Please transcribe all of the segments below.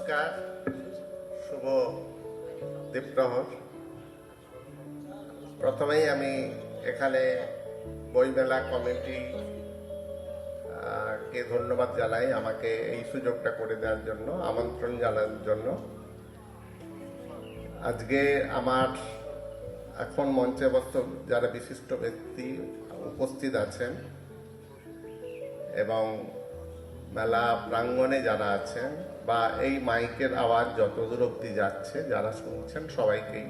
নমস্কার, শুভ দ্বীপ্রহর। প্রথমেই আমি এখানে বইমেলা কমিটি কে ধন্যবাদ জানাই আমাকে এই সুযোগটা করে দেওয়ার জন্য, আমন্ত্রণ জানানোর জন্য। আজকে আমার এখন মঞ্চে যারা বিশিষ্ট ব্যক্তি উপস্থিত আছেন এবং মেলা প্রাঙ্গণে যারা আছেন বা এই মাইকের আওয়াজ যত দূর অব্দি যাচ্ছে যারা শুনছেন সবাইকেই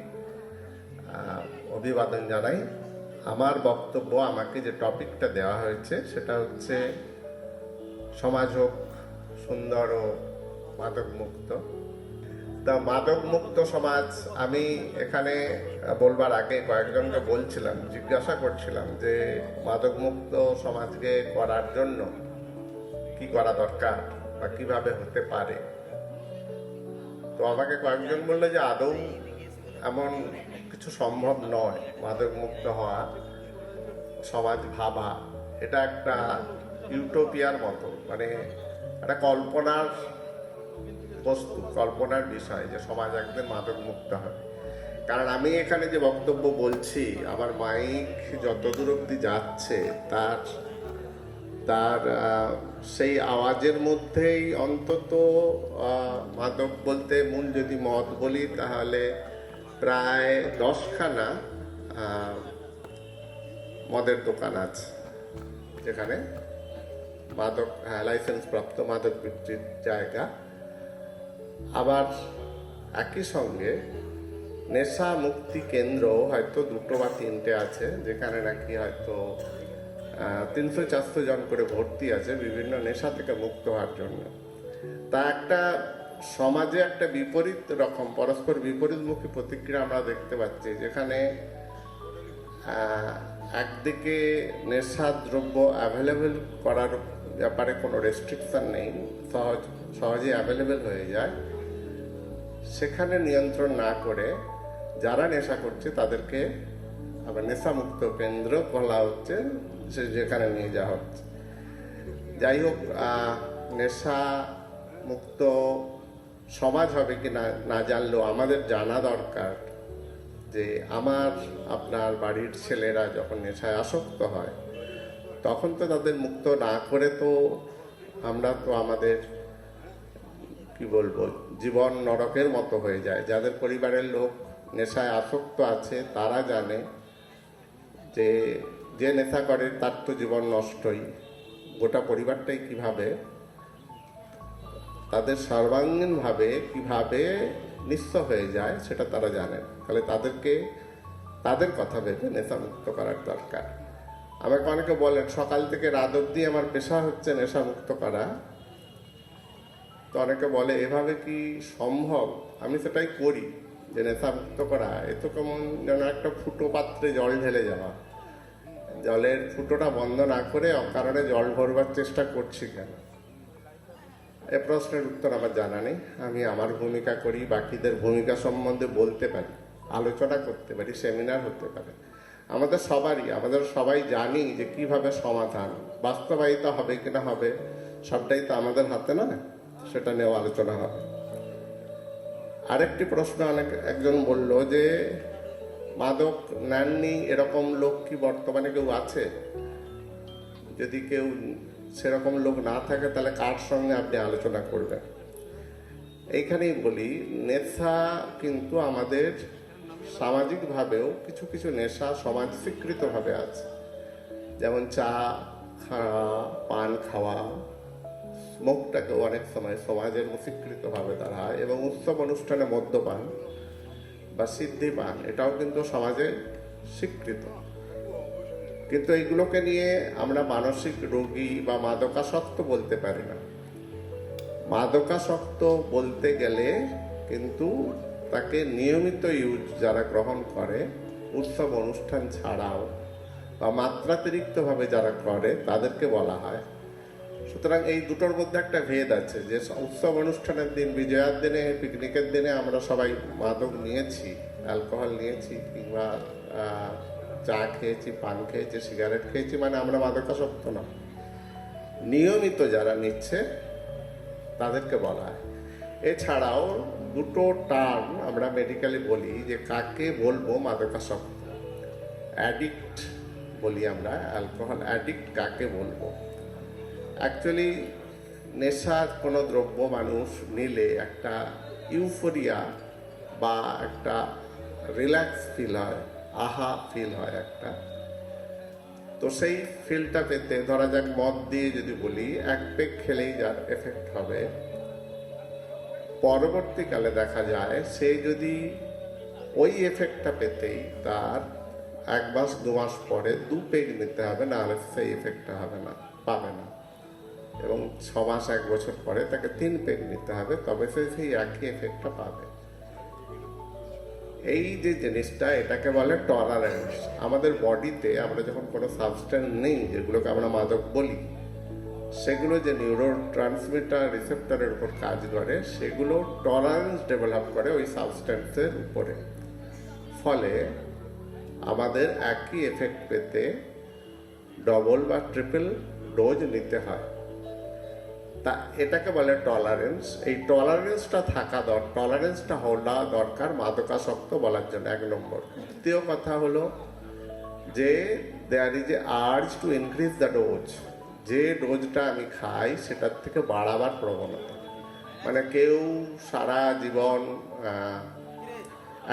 অভিবাদন জানাই। আমার বক্তব্য, আমাকে যে টপিকটা দেওয়া হয়েছে সেটা হচ্ছে সমাজ হোক সুন্দর ও মাদক মুক্ত। তা মাদক মুক্ত সমাজ আমি এখানে বলবার আগে কয়েকজনকে বলছিলাম, জিজ্ঞাসা করছিলাম যে মাদক মুক্ত সমাজকে করার জন্য কি করা দরকার বা কিভাবে হতে পারে। তো আমাকে কয়েকজন বললো যে আদৌ এমন কিছু সম্ভব নয়, মাদক মুক্ত হওয়া, সমাজ ভাবা এটা একটা ইউটোপিয়ার মতো, মানে একটা কল্পনার বস্তু, কল্পনার বিষয় যে সমাজ একদিন মাদক মুক্ত হবে। কারণ আমি এখানে যে বক্তব্য বলছি, আমার মাইক যতদূর অব্দি যাচ্ছে তার সেই আওয়াজের মধ্যেই অন্তত মাদক বলতে মূল যদি মদ বলি তাহলে প্রায় 10খানা মদের দোকান আছে যেখানে মাদক লাইসেন্স প্রাপ্ত মাদক বিক্রির জায়গা। আবার একই সঙ্গে নেশা মুক্তি কেন্দ্র হয়তো 2 বা 3টে আছে, যেখানে নাকি হয়তো 300-400 জন করে ভর্তি আছে বিভিন্ন নেশা থেকে মুক্ত হওয়ার জন্য। তা একটা সমাজে একটা বিপরীত রকম, পরস্পর বিপরীতমুখী প্রতিক্রিয়া আমরা দেখতে পাচ্ছি, যেখানে একদিকে নেশা দ্রব্য অ্যাভেলেবেল করার ব্যাপারে কোনো রেস্ট্রিকশন নেই, সহজে অ্যাভেলেবেল হয়ে যায়, সেখানে নিয়ন্ত্রণ না করে যারা নেশা করছে তাদেরকে আবার নেশামুক্ত কেন্দ্র বলা হচ্ছে, যেখানে নিয়ে যাওয়া হচ্ছে। যাই হোক, নেশা মুক্ত সমাজ হবে কি না জানলেও আমাদের জানা দরকার যে আপনার বাড়ির ছেলেরা যখন নেশায় আসক্ত হয় তখন তো তাদের মুক্ত না করে তো আমরা তো আমাদের কি বলবো জীবন নরকের মতো হয়ে যায়। যাদের পরিবারের লোক নেশায় আসক্ত আছে তারা জানে যে নেশা করে তার তো জীবন নষ্টই, গোটা পরিবারটাই কিভাবে তাদের সর্বাঙ্গীনভাবে কিভাবে নিঃস্ব হয়ে যায় সেটা তারা জানেন। তাহলে তাদের কথা ভেবে নেশামুক্ত করার দরকার। আমাকে অনেকে বলেন সকাল থেকে রাত অবধি আমার পেশা হচ্ছে নেশামুক্ত করা। তো অনেকে বলে এভাবে কি সম্ভব? আমি সেটাই করি, যে নেশামুক্ত করা এ তো কেমন যেন একটা ফুটো পাত্রে জল ঢেলে যাওয়া, জলের ফুটোটা বন্ধ না করে অকারণে জল ভরবার চেষ্টা করছি কেন? এ প্রশ্নের উত্তর আমার জানা নেই। আমি আমার ভূমিকা করি, বাকিদের ভূমিকা সম্বন্ধে বলতে পারি, আলোচনা করতে পারি, সেমিনার হতে পারে। আমাদের সবাই জানি যে কিভাবে সমাধান বাস্তবায়িত হবে কিনা হবে, সবটাই তো আমাদের হাতে না, সেটা নিয়েও আলোচনা হবে। আরেকটি প্রশ্ন একজন বলল যে মাদক নেননি এরকম লোক কি বর্তমানে কেউ আছে? যদি কেউ সেরকম লোক না থাকে তাহলে কার সঙ্গে আপনি আলোচনা করবেন? এইখানেই বলি, নেশা কিন্তু আমাদের সামাজিকভাবেও কিছু কিছু নেশা সমাজ স্বীকৃতভাবে আছে, যেমন চা খাওয়া, পান খাওয়া, স্মোকটাকেও অনেক সময় সমাজের স্বীকৃতভাবে ধরা হয়, এবং উৎসব অনুষ্ঠানে মদ্যপান বা সিদ্ধিপান এটাও কিন্তু সমাজে স্বীকৃত। কিন্তু এইগুলোকে নিয়ে আমরা মানসিক রোগী বা মাদকাসক্ত বলতে পারি না। মাদকাসক্ত বলতে গেলে কিন্তু তাকে নিয়মিত যারা গ্রহণ করে, উৎসব অনুষ্ঠান ছাড়াও বা মাত্রাতিরিক্তভাবে যারা করে তাদেরকে বলা হয়। সুতরাং এই দুটোর মধ্যে একটা ভেদ আছে, যে উৎসব অনুষ্ঠানের দিন, বিজয়ার দিনে, পিকনিকের দিনে আমরা সবাই মাদক নিয়েছি, অ্যালকোহল নিয়েছি, কিংবা চা খেয়েছি, পান খেয়েছি, সিগারেট খেয়েছি, মানে আমরা মাদকাসক্ত না। নিয়মিত যারা নিচ্ছে তাদেরকে বলা হয়। এছাড়াও দুটো টার্ম আমরা মেডিকেলি বলি যে কাকে বলবো মাদকাসক্ত। অ্যাডিক্ট বলি আমরা, অ্যালকোহল অ্যাডিক্ট কাকে বলবো। অ্যাকচুয়ালি নেশার কোনো দ্রব্য মানুষ নিলে একটা ইউফোরিয়া বা একটা রিল্যাক্স ফিল হয়, আহা ফিল হয় একটা। তো সেই ফিলটা পেতে ধরা যাক মদ দিয়ে যদি বলি এক পেগ খেলেই যার এফেক্ট হবে, পরবর্তীকালে দেখা যায় সে যদি ওই এফেক্টটা পেতেই তার 1 মাস 2 মাস পরে 2 পেগ নিতে হবে, না হলে সেই এফেক্টটা হবে না, পাবে না। এবং 6 মাস 1 বছর পরে তাকে 3 পেগ নিতে হবে, তবে সে সেই একই এফেক্টটা পাবে। এই যে জিনিসটা, এটাকে বলে টলারেন্স। আমাদের বডিতে আমরা যখন কোনো সাবস্টেন্স নেই, যেগুলোকে আমরা মাদক বলি, সেগুলো যে নিউরো ট্রান্সমিটার রিসেপ্টরের উপর কাজ করে, সেগুলো টলারেন্স ডেভেলপ করে ওই সাবস্টেন্সের উপরে। ফলে আমাদের একই এফেক্ট পেতে ডবল বা ট্রিপল ডোজ নিতে হয়। তা এটাকে বলে টলারেন্স। এই টলারেন্সটা টলারেন্সটা হওয়া দরকার মাদকাসক্ত বলার জন্য, 1 নম্বর। দ্বিতীয় কথা হলো যে there is a urge to increase the dose. যে ডোজটা আমি খাই সেটার থেকে বাড়াবার প্রবণতা। মানে কেউ সারা জীবন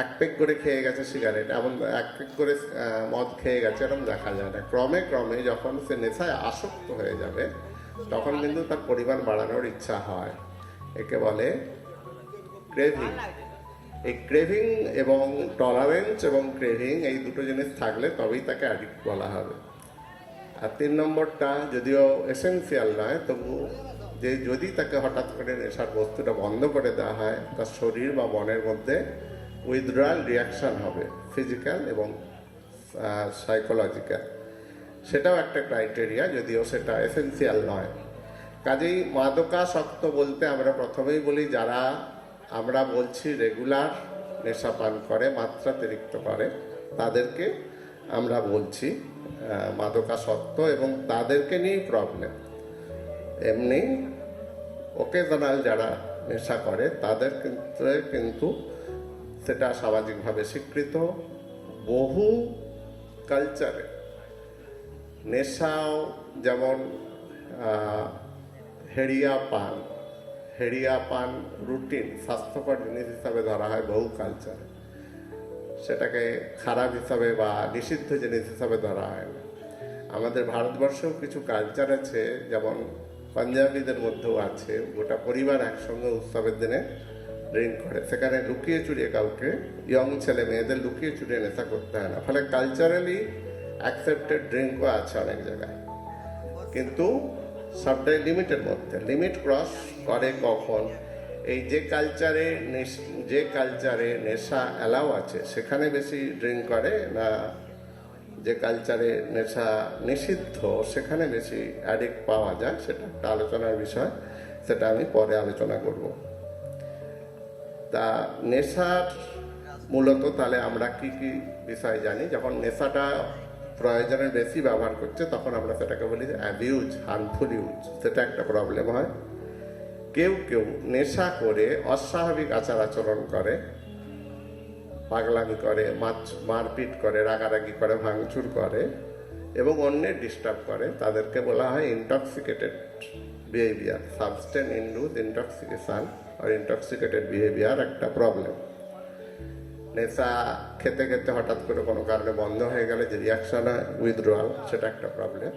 1 পেগ করে খেয়ে গেছে সিগারেট, এমন 1 পেগ করে মদ খেয়ে গেছে, এরকম দেখা যায় না। ক্রমে ক্রমে যখন সে নেশায় আসক্ত হয়ে যাবে, তখন কিন্তু তার পরিমাণ বাড়ানোর ইচ্ছা হয়। একে বলে ক্রেভিং। এই ক্রেভিং এবং টলারেন্স এবং ক্রেভিং, এই দুটো জিনিস থাকলে তবেই তাকে অ্যাডিক্ট বলা হবে। আর 3 নম্বরটা যদিও এসেন্সিয়াল নয়, তবু যে যদি তাকে হঠাৎ করে নেশার বস্তুটা বন্ধ করে দেওয়া হয়, তার শরীর বা মনের মধ্যে উইথড্রয়াল রিয়াকশান হবে, ফিজিক্যাল এবং সাইকোলজিক্যাল। সেটাও একটা ক্রাইটেরিয়া, যদিও সেটা এসেন্সিয়াল নয়। কাজেই মাদকাসক্ত বলতে আমরা প্রথমেই বলি যারা আমরা বলছি রেগুলার নেশা পান করে, মাত্রাতিরিক্ত করে, তাদেরকে আমরা বলছি মাদকাসক্ত, এবং তাদেরকে নিয়েই প্রবলেম। এমনি ওকেশনাল যারা নেশা করে তাদের ক্ষেত্রে কিন্তু সেটা সামাজিকভাবে স্বীকৃত। বহু কালচারে নেশাও, যেমন হেড়িয়া পান রুটিন স্বাস্থ্যকর জিনিস হিসাবে ধরা হয় বহু কালচারে, সেটাকে খারাপ হিসাবে বা নিষিদ্ধ জিনিস হিসাবে ধরা হয় না। আমাদের ভারতবর্ষেও কিছু কালচার আছে, যেমন পাঞ্জাবিদের মধ্যেও আছে, গোটা পরিবার একসঙ্গে উৎসবের দিনে ড্রিঙ্ক করে, সেখানে লুকিয়ে চুরিয়ে কাউকে, ইয়ং ছেলে মেয়েদের লুকিয়ে চুরিয়ে নেশা করতে হয় না। ফলে কালচারালি অ্যাকসেপ্টেড ড্রিঙ্কও আছে অনেক জায়গায়, কিন্তু সবটাই লিমিটের মধ্যে। লিমিট ক্রস করে কখন? এই যে কালচারে নেশা অ্যালাউ আছে সেখানে বেশি ড্রিঙ্ক করে, না যে কালচারে নেশা নিষিদ্ধ সেখানে বেশি অ্যাডিক্ট পাওয়া যায়? সেটা একটা আলোচনার বিষয়, সেটা আমি পরে আলোচনা করব। তা নেশার মূলত তাহলে আমরা কি কি বিষয় জানি? যখন নেশাটা প্রয়োজনের বেশি ব্যবহার করছে, তখন আমরা সেটাকে বলি যে অ্যাবিউজ, হার্মফুল ইউজ। সেটা একটা প্রবলেম হয়। কেউ নেশা করে অস্বাভাবিক আচার আচরণ করে, পাগলামি করে, মারপিট করে, রাগারাগি করে, ভাঙচুর করে এবং অন্যের ডিস্টার্ব করে, তাদেরকে বলা হয় intoxicated behaviour. Substance induced intoxication আর ইনটক্সিকেটেড বিহেভিয়ার একটা প্রবলেম। নেশা খেতে খেতে হঠাৎ করে কোনো কারণে বন্ধ হয়ে গেলে যে রিয়াকশন হয়, উইথড্রয়াল, সেটা একটা প্রবলেম।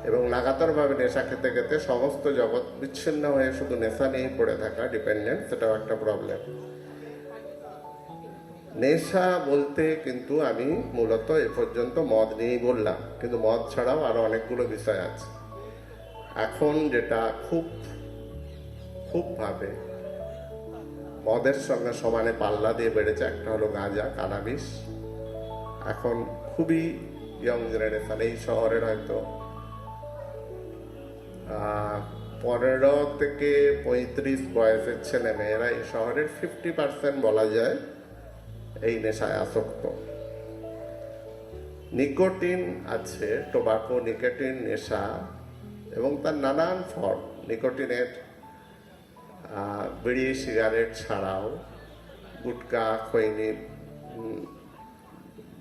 এবং লাগাতারভাবে নেশা খেতে খেতে সমস্ত জগৎ বিচ্ছিন্ন হয়ে শুধু নেশা নিয়েই পড়ে থাকা, ডিপেন্ডেন্ট, সেটাও একটা প্রবলেম। নেশা বলতে কিন্তু আমি মূলত এ পর্যন্ত মদ নিয়েই বললাম, কিন্তু মদ ছাড়াও আরো অনেকগুলো বিষয় আছে। এখন যেটা খুব ভাবে মদের সঙ্গে সমানে পাল্লা দিয়ে বেড়েছে, একটা হলো গাঁজা, কানাবিস। এখন খুবই ইয়ং জেনারেশন, এই শহরের হয়তো 15 থেকে 35 বয়সের ছেলে মেয়েরা এই শহরের 50% বলা যায় এই নেশায় আসক্ত। নিকোটিন আছে, টোবাকো, নিকোটিন নেশা এবং তার নানান ফর্ম। নিকোটিনের বিড়ি সিগারেট ছাড়াও গুটকা, খৈনি,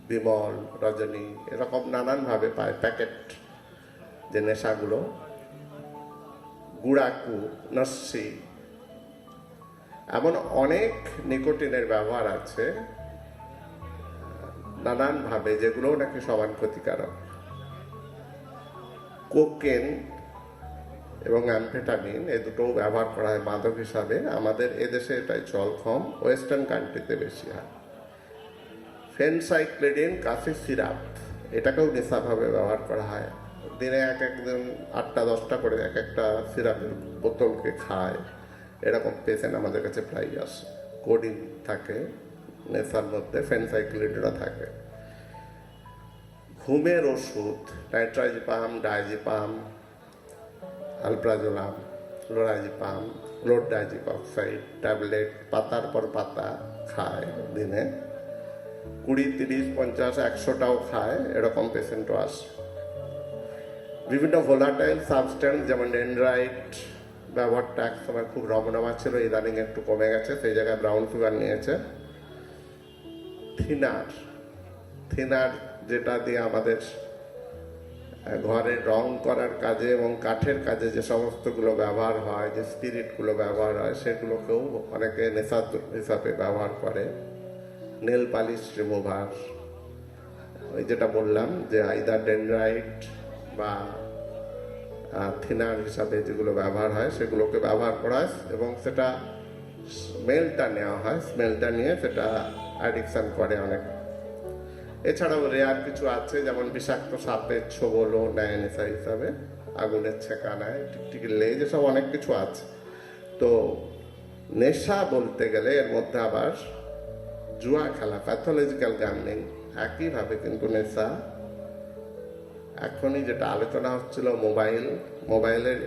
বিমল, রজনী, এরকম নানানভাবে পায় প্যাকেট যে নেশাগুলো, গুড়াকু, নস্যি, এমন অনেক নিকোটিনের ব্যবহার আছে নানানভাবে, যেগুলো নাকি সমান ক্ষতিকারক। কোকেন এবং অ্যাম্ফেটামিন এই দুটোও ব্যবহার করা হয় মাদক হিসাবে। আমাদের এদেশে এটাই চল কম, ওয়েস্টার্ন কান্ট্রিতে বেশি হয়। ফেনসাইক্লিডিন, কাশি সিরাপ, এটাকেও নেশাভাবে ব্যবহার করা হয়। দিনে একজন 8টা-10টা করে এক একটা সিরাপের বোতলকে খায়, এরকম পেশেন্ট আমাদের কাছে প্রায়ই আসে। কোডিন থাকে নেশার মধ্যে, ফেনসাইক্লিডিনও থাকে। ঘুমের ওষুধ নাইট্রাজিপাম, ডায়াজিপাম, আলপ্রাজোলাম, ক্লোরাজিপাম, ক্লোরডাইজিক অক্সাইড ট্যাবলেট পাতার পর পাতা খায় দিনে, 20, 30, 50, 100টাও খায়, এরকম পেশেন্টও আসে। বিভিন্ন ভোলাটাইল সাবস্টেন্স যেমন ডেনড্রাইট ব্যবহারটা এক সময় খুব রমরমা ছিল, ইদানিং একটু কমে গেছে, সেই জায়গায় ব্রাউন সুগার নিয়েছে। থিনার যেটা দিয়ে আমাদের ঘরে রং করার কাজে এবং কাঠের কাজে যে সমস্তগুলো ব্যবহার হয়, যে স্পিরিটগুলো ব্যবহার হয়, সেগুলোকেও অনেকে নেশা হিসাবে ব্যবহার করে। নেল পালিশ রিমুভার, ওই যেটা বললাম যে আইদার ডেনড্রাইট বা থিনার হিসাবে যেগুলো ব্যবহার হয় সেগুলোকে ব্যবহার করা হয় এবং সেটা স্মেলটা নেওয়া হয়, স্মেলটা নিয়ে সেটা অ্যাডিকশন করে অনেক। এছাড়াও রেয়ার কিছু আছে, যেমন বিষাক্ত সাপের ছোবলও নেয় নেশা হিসাবে, আগুনের ছেঁকা নেয়, টিকটিকির লেজ, এসব অনেক কিছু আছে। তো নেশা বলতে গেলে এর মধ্যে আবার জুয়া খেলা, প্যাথোলজিক্যাল গ্যামলিং একইভাবে কিন্তু নেশা। এখনই যেটা আলোচনা হচ্ছিল মোবাইলের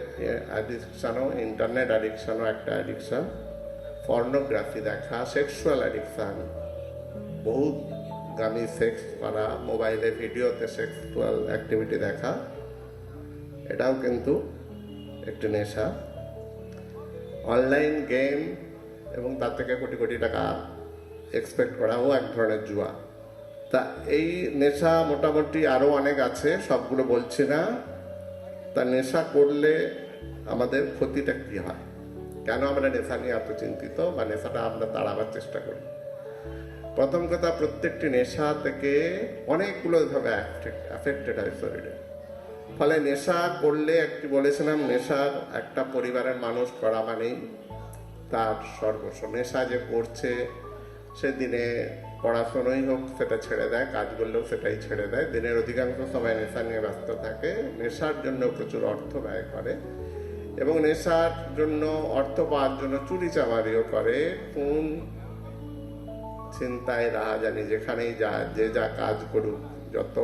অ্যাডিকশানও, ইন্টারনেট অ্যাডিকশানও একটা অ্যাডিকশান। পর্নোগ্রাফি দেখা, সেক্সুয়াল অ্যাডিকশান, বহুগামী সেক্স করা, মোবাইলে ভিডিওতে সেক্সুয়াল অ্যাক্টিভিটি দেখা, এটাও কিন্তু একটি নেশা। অনলাইন গেম এবং তার থেকে কোটি কোটি টাকা এক্সপেক্ট করাও এক ধরনের জুয়া। তা এই নেশা মোটামুটি আরও অনেক আছে, সবগুলো বলছি না। তা নেশা করলে আমাদের ক্ষতিটা কি হয়, কেন আমরা নেশা নিয়ে এত চিন্তিত বা নেশাটা আমরা তাড়াবার চেষ্টা করি? প্রথম কথা, প্রত্যেকটি নেশা থেকে অনেকগুলো ভাবে অ্যাফেক্টেড হয় শরীরে। ফলে নেশা করলে, একটি বলেছিলাম, নেশার একটা পরিবারের মানুষ করা মানেই তার সর্বস্ব। নেশা যে করছে সে দিনে পড়াশোনাই হোক সেটা ছেড়ে দেয়, কাজ করলেও সেটাই ছেড়ে দেয়, দিনের অধিকাংশ সময় নেশা নিয়ে ব্যস্ত থাকে, নেশার জন্য প্রচুর অর্থ ব্যয় করে এবং নেশার জন্য অর্থ পাওয়ার জন্য চুরি চামারিও করে, খুন, ছিনতাই, রাহাজানি, যেখানেই যে যা কাজ করুক, যত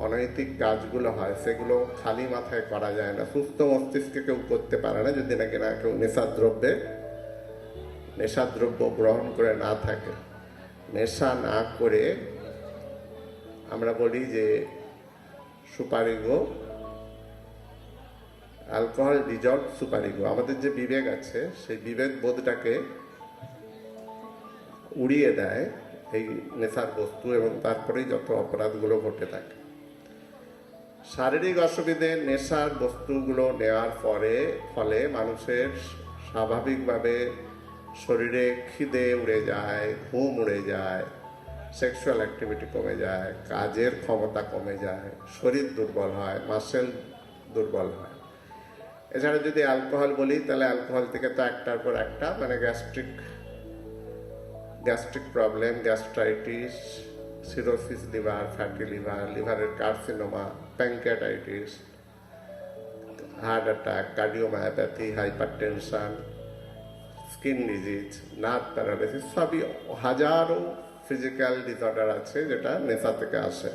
অনৈতিক কাজগুলো হয় সেগুলো খালি মাথায় করা যায় না, সুস্থ মস্তিষ্কে কেউ করতে পারে না যদি নাকি না কেউ নেশাদ্রব্য গ্রহণ করে না থাকে। নেশা না করে আমরা বলি যে সুপারিগো, অ্যালকোহল ডিজলভ সুপারিগো, আমাদের যে বিবেক আছে সেই বিবেক বোধটাকে উড়িয়ে দেয় এই নেশার বস্তু এবং তারপরেই যত অপরাধগুলো ঘটে থাকে। শারীরিক অসুবিধে নেশার বস্তুগুলো নেওয়ার ফলে মানুষের স্বাভাবিকভাবে শরীরে খিদে উড়ে যায়, ঘুম উড়ে যায়, সেক্সুয়াল অ্যাক্টিভিটি কমে যায়, কাজের ক্ষমতা কমে যায়, শরীর দুর্বল হয়, মাসেল দুর্বল হয়। এছাড়া যদি অ্যালকোহল বলি, তাহলে অ্যালকোহল থেকে তো একটার পর একটা, মানে gastric problem, gastritis, cirrhosis liver, fatty liver, লিভারের carcinoma, pancreatitis, heart attack, cardiomyopathy, hypertension, skin disease, nerve paralysis, সবই হাজারো ফিজিক্যাল ডিসঅর্ডার আছে যেটা নেশা থেকে আসে।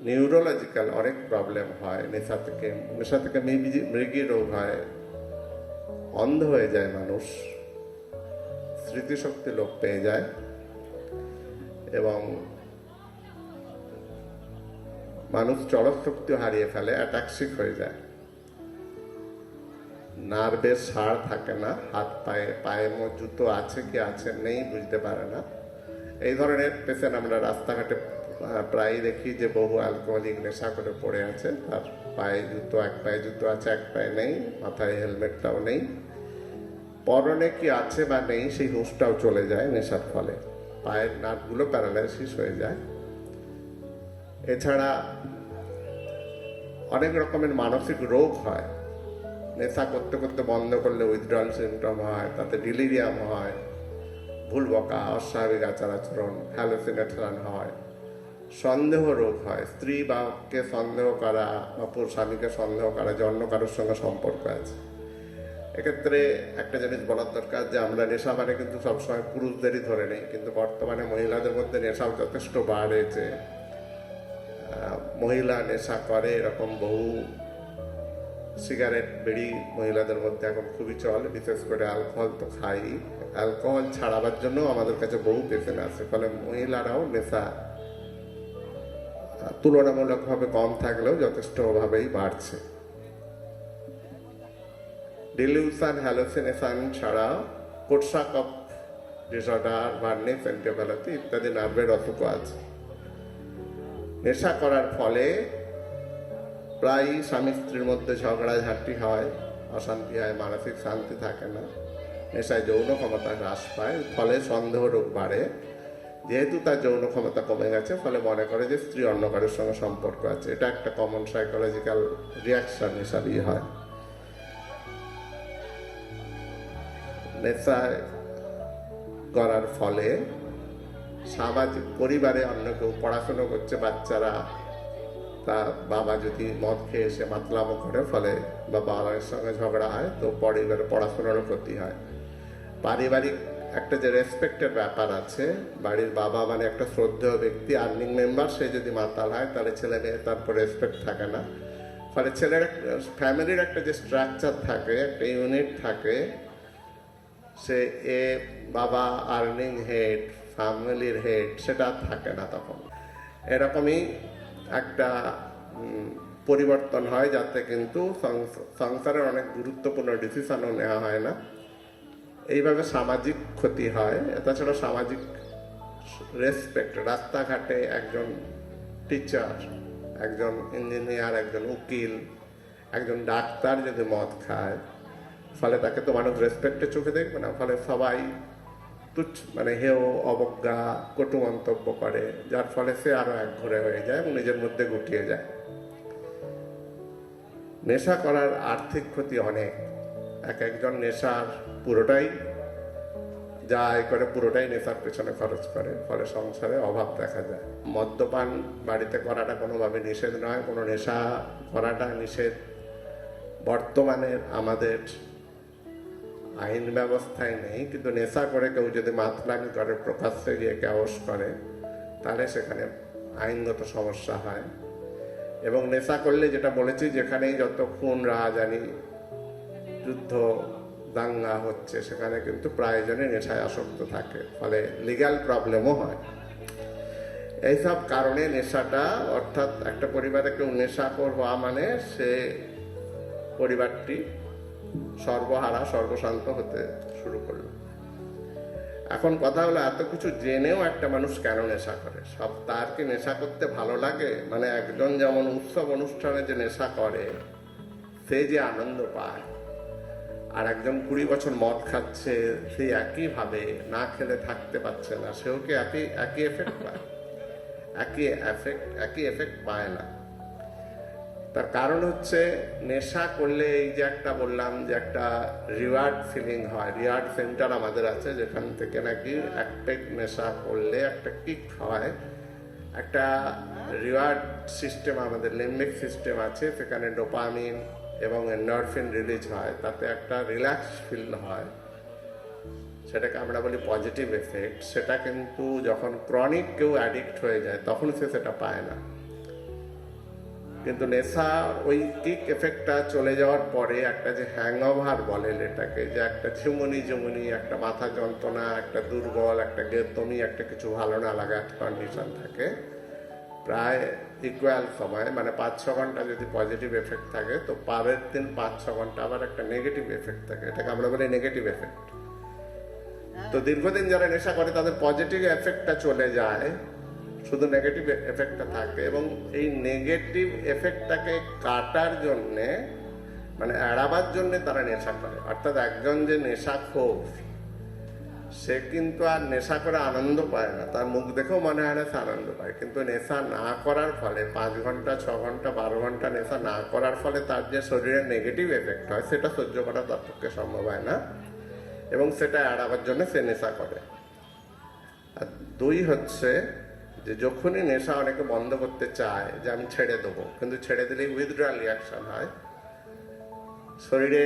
নিউরোলজিক্যাল অনেক প্রবলেম হয় নেশা থেকে মৃগী রোগ হয়, অন্ধ হয়ে যায় মানুষ, স্মৃতিশক্তি লোপ পেয়ে যায় এবং মানুষ চলৎশক্তিও হারিয়ে ফেলে, অ্যাটাক্সিক হয়ে যায়। নার্ভের সাড় থাকে না, হাত পায়ে পায়ে জুতো আছে কি আছে নেই বুঝতে পারে না। এই ধরনের পেশেন্ট আমরা রাস্তাঘাটে প্রায়ই দেখি যে বহু অ্যালকোহলিক নেশা করে পড়ে আছে, তার পায়ে জুতো, এক পায়ে জুতো আছে এক পায়ে নেই, মাথায় হেলমেটটাও নেই, পরনে কি আছে বা নেই সেই হুঁশটাও চলে যায় নেশার ফলে, পায়ের নার্ভগুলো প্যারালাইসিস হয়ে যায়। এছাড়া অনেক রকমের মানসিক রোগ হয়, নেশা করতে করতে বন্ধ করলে উইথড্রয়াল সিমটম হয়, তাতে ডিলিরিয়াম হয়, ভুল বকা, অস্বাভাবিক আচার আচরণ, হ্যালুসিনেশন হয়, সন্দেহ রোগ হয়, স্ত্রী বাকে সন্দেহ করা বা স্বামীকে সন্দেহ করা যে অন্য কারোর সঙ্গে সম্পর্ক আছে। এক্ষেত্রে একটা জিনিস বলার দরকার যে আমরা নেশা মানে কিন্তু সবসময় পুরুষদেরই ধরে নেই, কিন্তু বর্তমানে মহিলাদের মধ্যে নেশাও যথেষ্ট বাড়েছে। মহিলা নেশা করে এরকম বহু সিগারেট বিড়ি মহিলাদের মধ্যে এখন খুবই চলে, বিশেষ করে অ্যালকোহল তো খাই, অ্যালকোহল ছাড়াবার জন্য আমাদের কাছে বহু পেশেন্ট আছে, ফলে মহিলারাও নেশা তুলনামূলকভাবে কম থাকলেও যথেষ্টভাবেই বাড়ছে। ডিলিউশন, হ্যালুসিনেশন ছাড়া কোর্সাকফ ডিসঅর্ডার, ভার্নিস এনকেফালোপ্যাথি ইত্যাদি নার্ভের অসুখ আছে। নেশা করার ফলে প্রায় স্বামী স্ত্রীর মধ্যে ঝগড়াঝাটি হয়, অশান্তি হয়, মানসিক শান্তি থাকে না, নেশায় যৌন ক্ষমতা হ্রাস পায়, ফলে সন্দেহ রোগ বাড়ে। যেহেতু তার যৌন ক্ষমতা কমে গেছে, ফলে মনে করে যে স্ত্রী অন্য কারোর সঙ্গে সম্পর্ক আছে। এটা একটা কমন সাইকোলজিক্যাল রিয়াকশন হিসাবেই হয়। নেশা করার ফলে সামাজিক পরিবারে অন্য কেউ পড়াশুনো করছে, বাচ্চারা, তা বাবা যদি মদ খেয়ে এসে মাতলামো করে, ফলে বাবার সঙ্গে ঝগড়া হয়, তো পরিবারে পড়াশোনারও ক্ষতি হয়। পারিবারিক একটা যে রেসপেক্টের ব্যাপার আছে, বাড়ির বাবা মানে একটা শ্রদ্ধেয় ব্যক্তি, আর্নিং মেম্বার, সে যদি মাতাল হয় তাহলে ছেলে মেয়ে তারপর রেসপেক্ট থাকে না, ফলে ছেলের ফ্যামিলির একটা যে স্ট্রাকচার থাকে, একটা ইউনিট থাকে, সে বাবা আর্নিং হেড, ফ্যামিলির হেড, সেটা থাকে না তখন। এরকমই একটা পরিবর্তন হয়, যাতে কিন্তু সংসারের অনেক গুরুত্বপূর্ণ ডিসিশনও নেওয়া হয় না। এইভাবে সামাজিক ক্ষতি হয়। তাছাড়া সামাজিক রেসপেক্ট, রাস্তাঘাটে একজন টিচার, একজন ইঞ্জিনিয়ার, একজন উকিল, একজন ডাক্তার যদি মদ খায়, ফলে তাকে তো মানুষ রেসপেক্টের চোখে দেখবে না, ফলে সবাই তুচ্ছ মানে হেয়, অবজ্ঞা, কটু মন্তব্য করে, যার ফলে সে আরো একঘরে হয়ে যায় এবং নিজের মধ্যে গুটিয়ে যায়। নেশা করার আর্থিক ক্ষতি অনেক। একজন নেশার পুরোটাই যা আয় করে পুরোটাই নেশার পেছনে খরচ করে, ফলে সংসারে অভাব দেখা যায়। মদ্যপান বাড়িতে করাটা কোনোভাবে নিষেধ নয়, কোনো নেশা করাটা নিষেধ বর্তমানে আমাদের আইন ব্যবস্থায় নেই, কিন্তু নেশা করে কেউ যদি মাতলামি করে, প্রকাশ্যে গিয়ে ক্যাওস করে, তাহলে সেখানে আইনগত সমস্যা হয়। এবং নেশা করলে যেটা বলেছি, যেখানেই যত খুন, রাহাজানি, যুদ্ধ, দাঙ্গা হচ্ছে, সেখানে কিন্তু প্রায়জনই নেশায় আসক্ত থাকে, ফলে লিগ্যাল প্রবলেমও হয়। এইসব কারণে নেশাটা, অর্থাৎ একটা পরিবারে কেউ নেশাখোর হওয়া মানে সে পরিবারটি সর্বহারা, সর্বশান্ত হতে শুরু করলো। এখন কথা হলো, এত কিছু জেনেও একটা মানুষ কেন নেশা করে? সব তার কি নেশা করতে ভালো লাগে? মানে একজন যেমন উৎসব অনুষ্ঠানে যে নেশা করে, সে যে আনন্দ পায়, আর একজন 20 বছর মদ খাচ্ছে, সে একইভাবে না খেলে থাকতে পারছে না, সেও কি একই এফেক্ট পায়? একই এফেক্ট পায় না। তার কারণ হচ্ছে, নেশা করলে এই যে একটা বললাম যে একটা রিওয়ার্ড ফিলিং হয়, রিওয়ার্ড সেন্টার আমাদের আছে, যেখান থেকে নাকি একটা নেশা করলে একটা কিক হয়, একটা রিওয়ার্ড সিস্টেম, আমাদের লিম্বিক সিস্টেম আছে, সেখানে ডোপামিন এবং এন্ডরফিন রিলিজ হয়, তাতে একটা রিল্যাক্স ফিল হয়, সেটাকে আমরা বলি পজিটিভ এফেক্ট। সেটা কিন্তু যখন ক্রনিক কেউ অ্যাডিক্ট হয়ে যায়, তখন সে সেটা পায় না। কিন্তু নেশা ওই কিক এফেক্টটা চলে যাওয়ার পরে একটা যে হ্যাংওভার বলে এটাকে, যে একটা ঝিমুনি, একটা মাথা যন্ত্রণা, একটা দুর্বল, একটা গেতমি, একটা কিছু ভালো না লাগা কন্ডিশন থাকে, প্রায় ইকুয়াল সময়, মানে 5-6 ঘন্টা যদি পজিটিভ এফেক্ট থাকে, তো পরের দিন 5-6 ঘন্টা আবার একটা নেগেটিভ এফেক্ট থাকে, এটাকে আমরা বলি নেগেটিভ এফেক্ট। তো দীর্ঘদিন যারা নেশা করে তাদের পজিটিভ এফেক্টটা চলে যায়, শুধু নেগেটিভ এফেক্টটা থাকে, এবং এই নেগেটিভ এফেক্টটাকে কাটার জন্যে, মানে এড়াবার জন্য তারা নেশা করে। অর্থাৎ একজন যে নেশাখোর, সে কিন্তু আর নেশা করে আনন্দ পায় না, তার মুখ দেখেও মনে হয় না সে আনন্দ পায়, কিন্তু নেশা না করার ফলে 5 ঘন্টা 6 ঘন্টা 12 ঘন্টা নেশা না করার ফলে তার যে শরীরে নেগেটিভ এফেক্ট হয় সেটা সহ্য করা তার পক্ষে সম্ভব হয় না, এবং সেটা এড়াবার জন্য সে নেশা করে। আর 2 হচ্ছে যে যখনই নেশা অনেকে বন্ধ করতে চায় যে আমি ছেড়ে দেবো, কিন্তু ছেড়ে দিলেই উইথড্রয়াল রিয়াকশন হয়, শরীরে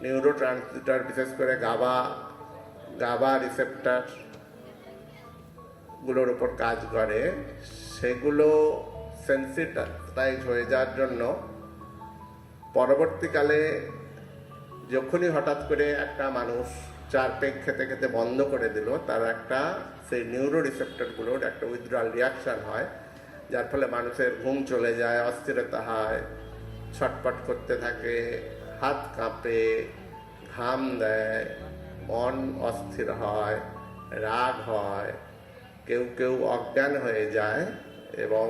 নিউরো ট্রান্সমিটার, বিশেষ করে গাবা রিসেপ্টার গুলোর উপর কাজ করে, সেগুলো সেন্সিটাইজ হয়ে যাওয়ার জন্য পরবর্তীকালে যখনই হঠাৎ করে একটা মানুষ 4 পেগ খেতে খেতে বন্ধ করে দিল, তার একটা সেই নিউরো রিসেপ্টরগুলোর একটা উইথড্রয়াল রিয়াকশন হয়, যার ফলে মানুষের ঘুম চলে যায়, অস্থিরতা হয়, ছটপট করতে থাকে, হাত কাঁপে, ঘাম দেয়, মন অস্থির হয়, রাগ হয়, কেউ কেউ অজ্ঞান হয়ে যায় এবং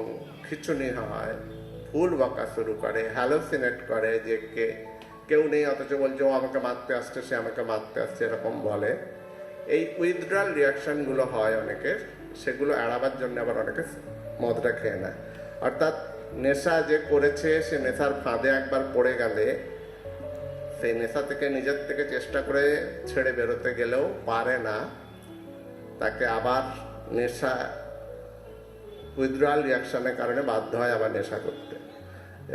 খিঁচুনি হয়, ভুল বকা শুরু করে, হ্যালোসিনেট করে, যে কেউ নেই অথচ বলছে ও আমাকে মারতে আসছে, সে আমাকে মারতে আসছে, এরকম বলে। এই উইথড্রয়াল রিয়াকশনগুলো হয় অনেকের, সেগুলো এড়াবার জন্য আবার অনেকে মদটা খেয়ে নেয়। অর্থাৎ নেশা যে করেছে, সে নেশার ফাঁদে একবার পড়ে গেলে সেই নেশা থেকে নিজের থেকে চেষ্টা করে ছেড়ে বেরোতে গেলেও পারে না, তাকে আবার নেশা উইথড্রয়াল রিয়াকশনের কারণে বাধ্য হয় আবার নেশা করতে।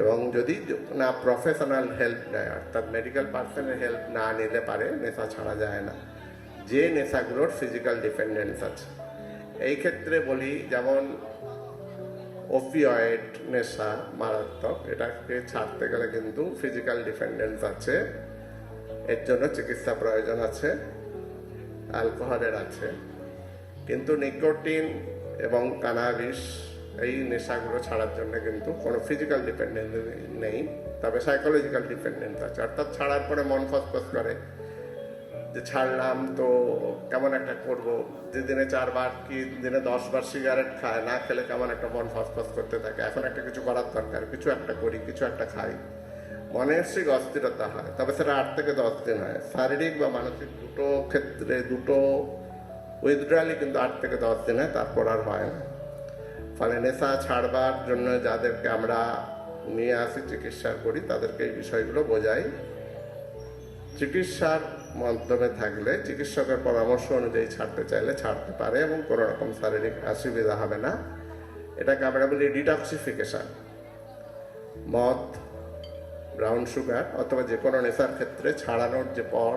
এবং যদি না প্রফেশনাল হেল্প নেয়, অর্থাৎ মেডিকেল পার্সনের হেল্প না নিলে পারে নেশা ছাড়া যায় না, যে নেশাগুলোর ফিজিক্যাল ডিপেন্ডেন্স আছে। এই ক্ষেত্রে বলি, যেমন ওপিয়েড নেশা মারাত্মক, এটাকে ছাড়তে গেলে কিন্তু ফিজিক্যাল ডিপেন্ডেন্স আছে, এর জন্য চিকিৎসা প্রয়োজন আছে, অ্যালকোহলের আছে। কিন্তু নিকোটিন এবং কানাবিস, এই নেশাগুলো ছাড়ার জন্য কিন্তু কোনো ফিজিক্যাল ডিপেন্ডেন্স নেই, তবে সাইকোলজিক্যাল ডিপেন্ডেন্স আছে। অর্থাৎ ছাড়ার পরে মন ফসফস করে যে ছাড়লাম তো কেমন একটা করবো, যে দিনে 4 বার কি দিনে 10 বার সিগারেট খায়, না খেলে কেমন একটা মন ফসফস করতে থাকে, এখন একটা কিছু করার দরকার, কিছু একটা করি, কিছু একটা খাই, মনের সেই অস্থিরতা হয়। তবে সেটা 8 থেকে 10 দিন হয়, শারীরিক বা মানসিক দুটো ক্ষেত্রে, দুটো উইথড্রয়ালই কিন্তু 8 থেকে 10 দিন হয়, তারপর আর হয় না। ফলে নেশা ছাড়বার জন্য যাদেরকে আমরা নিয়ে আসি, চিকিৎসা করি, তাদেরকে এই বিষয়গুলো বোঝাই। চিকিৎসার মাধ্যমে থাকলে, চিকিৎসকের পরামর্শ অনুযায়ী ছাড়তে চাইলে ছাড়তে পারে এবং কোনো রকম শারীরিক অসুবিধা হবে না। এটাকে আমরা বলি ডিটক্সিফিকেশন। মদ, ব্রাউন সুগার অথবা যে কোনো নেশার ক্ষেত্রে ছাড়ানোর যে পর,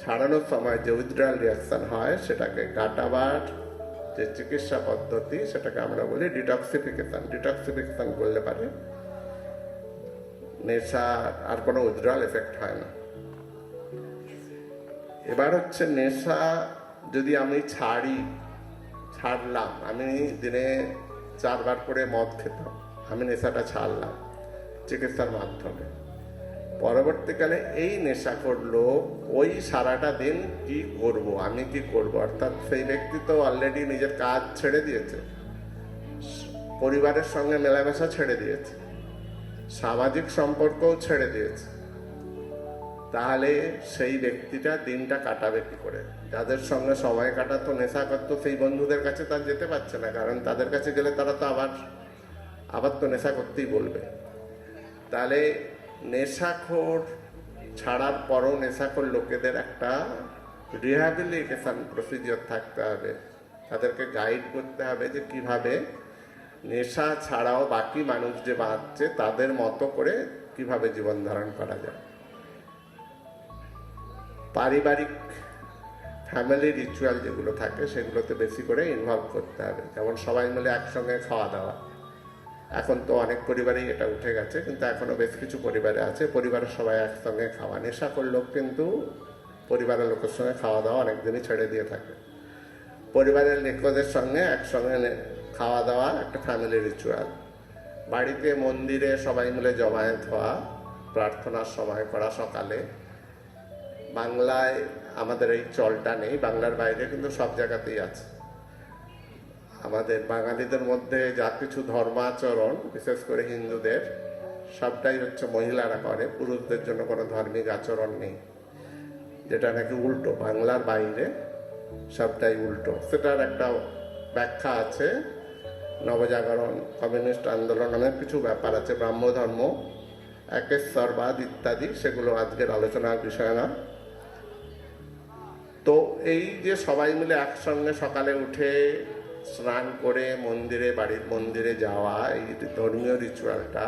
ছাড়ানোর সময় যে উইথড্রয়াল রিয়াকশন হয়, সেটাকে কাটাবার যে চিকিৎসা পদ্ধতি, সেটাকে আমরা বলি ডিটক্সিফিকেশন। ডিটক্সিফিকেশন করলে পারে নেশা আর কোনো উইথড্রয়াল এফেক্ট হয় না। এবার হচ্ছে নেশা যদি আমি ছাড়লাম, আমি দিনে 4 বার করে মদ খেতাম, আমি নেশাটা ছাড়লাম চিকিৎসার মাধ্যমে, পরবর্তীকালে এই নেশা করলো, ওই সারাটা দিন কি করব, আমি কি করব, অর্থাৎ সেই ব্যক্তি তো অলরেডি নিজের কাজ ছেড়ে দিয়েছে, পরিবারের সঙ্গে মেলামেশা ছেড়ে দিয়েছে, সামাজিক সম্পর্কও ছেড়ে দিয়েছে, তাহলে সেই ব্যক্তিটা দিনটা কাটাবে কি করে? যাদের সঙ্গে সময় কাটাতো, নেশা করতো, সেই বন্ধুদের কাছে তার যেতে পারছে না, কারণ তাদের কাছে গেলে তারা তো আবার তো নেশা করতেই বলবে। তাহলে নেশাখোর ছাড়ার পরও নেশাখোর লোকেদের একটা রিহ্যাবিলিটেশন প্রসিজিওর থাকতে হবে, তাদেরকে গাইড করতে হবে যে কিভাবে নেশা ছাড়াও বাকি মানুষ যে বাঁচছে তাদের মতো করে কিভাবে জীবন ধারণ করা যায়। পারিবারিক ফ্যামিলি রিচুয়াল যেগুলো থাকে, সেগুলোতে বেশি করে ইনভলভ করতে হবে। যেমন সবাই মিলে একসঙ্গে খাওয়া দাওয়া, এখন তো অনেক পরিবারেই এটা উঠে গেছে, কিন্তু এখনো বেশ কিছু পরিবারে আছে, পরিবারের সবাই একসঙ্গে খাওয়া। নেশাখোর লোক কিন্তু পরিবারের লোকের সঙ্গে খাওয়া দাওয়া অনেকদিনই ছেড়ে দিয়ে থাকে। পরিবারের লোকদের সঙ্গে একসঙ্গে খাওয়া দাওয়া একটা ফ্যামিলি রিচুয়াল। বাড়িতে মন্দিরে সবাই মিলে জমায়েত হওয়া, প্রার্থনার সময় করা সকালে। বাংলায় আমাদের এই চলটা নেই, বাংলার বাইরে কিন্তু সব জায়গাতেই আছে। আমাদের বাঙালিদের মধ্যে যা কিছু ধর্মাচরণ, বিশেষ করে হিন্দুদের, সবটাই হচ্ছে মহিলারা করে, পুরুষদের জন্য কোনো ধার্মিক আচরণ নেই, যেটা নাকি উল্টো। বাংলার বাইরে সবটাই উল্টো। সেটার একটা ব্যাখ্যা আছে, নবজাগরণ, কমিউনিস্ট আন্দোলন, অনেক কিছু ব্যাপার আছে, ব্রাহ্মধর্ম, একেশ্বরবাদ ইত্যাদি, সেগুলো আজকের আলোচনার বিষয় না। তো এই যে সবাই মিলে একসঙ্গে সকালে উঠে স্নান করে মন্দিরে, বাড়ির মন্দিরে যাওয়া, এই ধর্মীয় রিচুয়ালটা,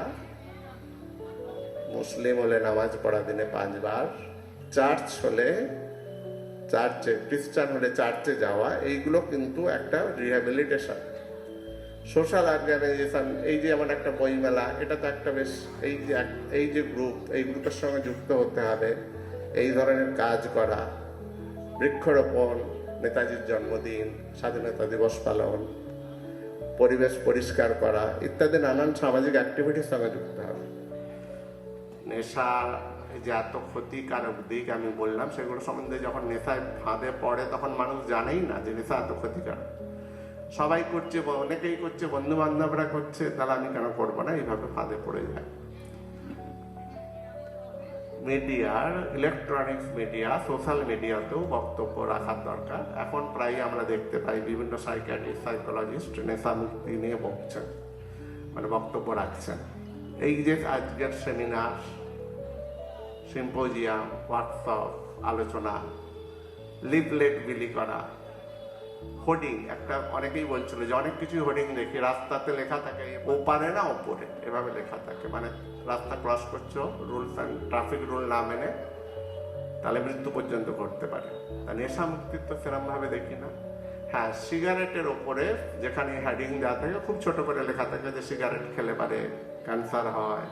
মুসলিম হলে নামাজ পড়া দিনে 5 বার, চার্চ হলে চার্চে, খ্রিস্টান হলে চার্চে যাওয়া, এইগুলো কিন্তু একটা রিহ্যাবিলিটেশন, সোশ্যাল অর্গানাইজেশন। এই যে আমার একটা বইমেলা, এটা তো একটা বেশ, এই যে গ্রুপ, এই গ্রুপের সঙ্গে যুক্ত হতে হবে, এই ধরনের কাজ করা, বৃক্ষরোপণ, নেতাজির জন্মদিন, স্বাধীনতা দিবস পালন, পরিবেশ পরিষ্কার করা ইত্যাদি নানান সামাজিক অ্যাক্টিভিটির সঙ্গে যুক্ত হবে। নেশা যে এত ক্ষতিকারক দিক আমি বললাম, সেগুলো সম্বন্ধে যখন নেশায় ফাঁদে পড়ে তখন মানুষ জানেই না যে নেশা এত ক্ষতিকারক। সবাই করছে, অনেকেই করছে, বন্ধু বান্ধবরা করছে, তাহলে আমি কেন করবো না, এইভাবে ফাঁদে পড়ে যায়। মিডিয়ার, ইলেকট্রনিক্স মিডিয়া, সোশ্যাল মিডিয়াতেও বক্তব্য রাখার দরকার। এখন প্রায় আমরা দেখতে পাই বিভিন্ন সাইকিয়াট্রিস্ট, সাইকোলজিস্ট নেশা মুক্তি নিয়ে বকছেন, মানে বক্তব্য রাখছেন। এই যে আজকের সেমিনার, সিম্পোজিয়াম, ওয়ার্কশপ, আলোচনা, লিফলেট বিলি করা, হোর্ডিং, একটা অনেকেই বলছিল যে অনেক কিছু হোর্ডিং দেখি, রাস্তাতে লেখা থাকে ওপারে না ওপরে, এভাবে লেখা থাকে, মানে রাস্তা ক্রস করছো, রুলস অ্যান্ড ট্রাফিক রুল না মেনে, তাহলে মৃত্যু পর্যন্ত ঘটতে পারে। তা নেশা মুক্তির তো সেরকম ভাবে দেখি না। হ্যাঁ, সিগারেটের ওপরে যেখানে হেডিং দেওয়া থাকে, খুব ছোট করে লেখা থাকে যে সিগারেট খেলে পারে ক্যান্সার হয়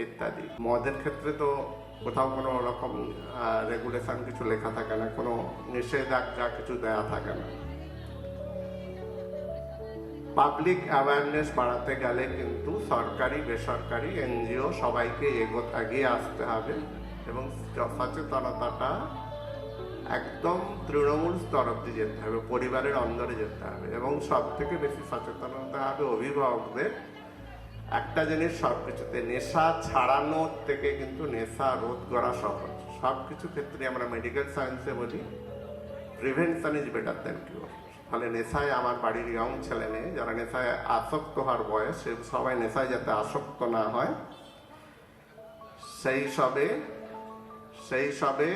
ইত্যাদি। মদের ক্ষেত্রে তো কোথাও কোনো রকম রেগুলেশন কিছু লেখা থাকে না, কোনো নিষেধাজ্ঞা কিছু দেওয়া থাকে না। পাবলিক অ্যাওয়ারনেস বাড়াতে গেলে কিন্তু সরকারি, বেসরকারি, এনজিও সবাইকে এগিয়ে আসতে হবে, এবং সচেতনতাটা একদম তৃণমূল স্তর অব্দি যেতে হবে, পরিবারের অন্দরে যেতে হবে, এবং সব থেকে বেশি সচেতনতা হবে অভিভাবকদের। একটা জিনিস সবকিছুতে, নেশা ছাড়ানোর থেকে কিন্তু নেশা রোধ করা সহজ। সব কিছু ক্ষেত্রে আমরা মেডিকেল সায়েন্সে বলি প্রিভেনশন ইজ বেটার দ্যান কিউর। ফলে নেশায়, আমার বাড়ির ইয়ং ছেলে মেয়ে যারা নেশায় আসক্ত হওয়ার বয়স, সে সবাই নেশায় যাতে আসক্ত না হয়, সেই সবে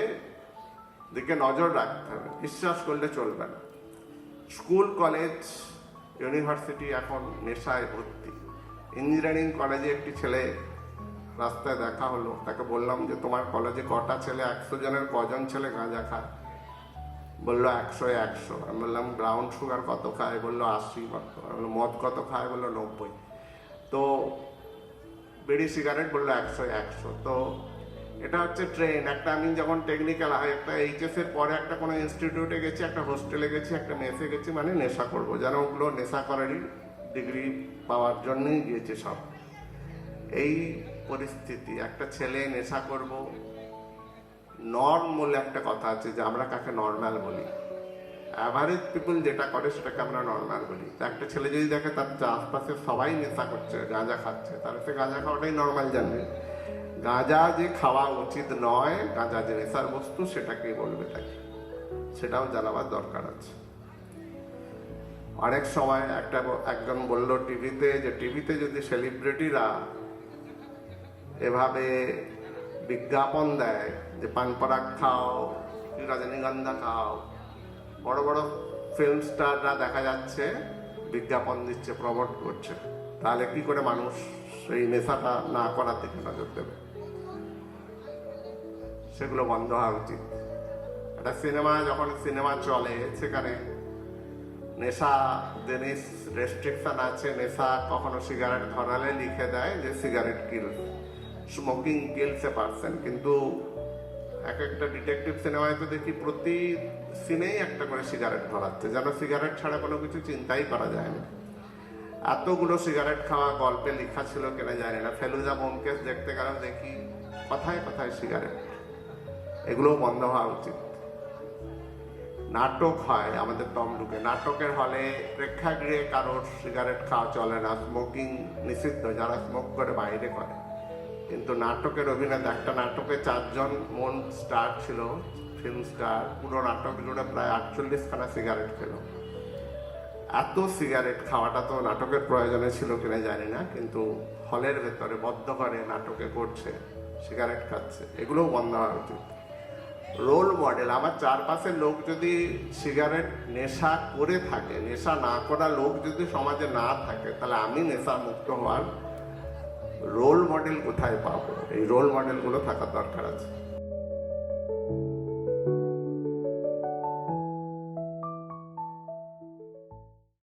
দিকে নজর রাখতে হবে। বিশ্বাস করলে চলবে না। স্কুল, কলেজ, ইউনিভার্সিটি এখন নেশায় ভর্তি। ইঞ্জিনিয়ারিং কলেজে একটি ছেলে রাস্তায় দেখা হলো, তাকে বললাম যে তোমার কলেজে কটা ছেলে, 100 জনের কজন ছেলে গাঁজা খায়? বললো 100। আমি বললাম ব্রাউন সুগার কত খায়? বললো 80 মতো। আমি বললো মদ কত খায়? বললো 90। তো বিড়ি সিগারেট বললো 100। তো এটা হচ্ছে ট্রেন। একটা আমি যখন টেকনিক্যাল, একটা এইচএস এর পরে একটা কোনো ইনস্টিটিউটে গেছি, একটা হোস্টেলে গেছি, একটা মেসে গেছি, মানে নেশা করবো, যেন ওগুলো নেশা করারই ডিগ্রি পাওয়ার জন্যই গিয়েছে সব। এই পরিস্থিতি, একটা ছেলে নেশা করব, নর্ম বলে একটা কথা আছে, যে আমরা কাকে নর্মাল বলি, অ্যাভারেজ পিপল যেটা করে সেটাকে আমরা নর্মাল বলি। তো একটা ছেলে যদি দেখে তার আশপাশে সবাই নেশা করছে, গাঁজা খাচ্ছে, তাহলে সে গাঁজা খাওয়াটাই নর্মাল জানবে। গাঁজা যে খাওয়া উচিত নয়, গাঁজা যে নেশার বস্তু, সেটাকেই বলবে তাকে, সেটাও জানাবার দরকার আছে। অনেক সময় একজন বলল টিভিতে, যে টিভিতে যদি সেলিব্রিটিরা এভাবে বিজ্ঞাপন দেয় যে পান পরাগ খাও, রজনীগন্ধা খাও, বড় বড় ফিল্ম স্টাররা দেখা যাচ্ছে বিজ্ঞাপন দিচ্ছে, প্রমোট করছে, তাহলে কি করে মানুষ সেই নেশাটা না করার দিকে নজর দেবে? সেগুলো বন্ধ হওয়া উচিত। একটা যখন সিনেমা চলে, সেখানে নেশা জিনিস রেস্ট্রিকশন আছে। নেশা কখনো সিগারেট ধরালে লিখে দেয় যে cigarette kills, smoking kills a person, কিন্তু এক একটা ডিটেকটিভ সিনেমায় তো দেখি প্রতি সিনেই একটা করে সিগারেট ধরাচ্ছে, যেন সিগারেট ছাড়া কোনো কিছু চিন্তাই করা যায় না। এতগুলো সিগারেট খাওয়া গল্পে লেখা ছিল কিনা জানি না, ফেলুদা ব্যোমকেশ দেখতে গেলাম, দেখি কথায় কথায় সিগারেট। এগুলো বন্ধ হওয়া উচিত। নাটক হয় আমাদের তমলুকে, নাটকের হলে প্রেক্ষাগৃহে কারোর সিগারেট খাওয়া চলে না, স্মোকিং নিষিদ্ধ, যারা স্মোক করে বাইরে করে। কিন্তু নাটকের অভিনেতা, একটা নাটকে 4 জন মন স্টার ছিল, ফিল্ম স্টার, পুরো নাটক জুড়ে প্রায় 48খানা সিগারেট খেলো। এত সিগারেট খাওয়াটা তো নাটকের প্রয়োজনে ছিল কিনা জানি না, কিন্তু হলের ভেতরে বদ্ধ করে নাটকে করছে, সিগারেট খাচ্ছে, এগুলোও বন্ধ হওয়া উচিত। রোল মডেল, আমার চারপাশের লোক যদি সিগারেট নেশা করে থাকে, নেশা না করা লোক যদি সমাজে না থাকে, তাহলে আমি নেশা মুক্ত হওয়ার রোল মডেল কোথায় পাবো? এই রোল মডেলগুলো থাকার দরকার আছে।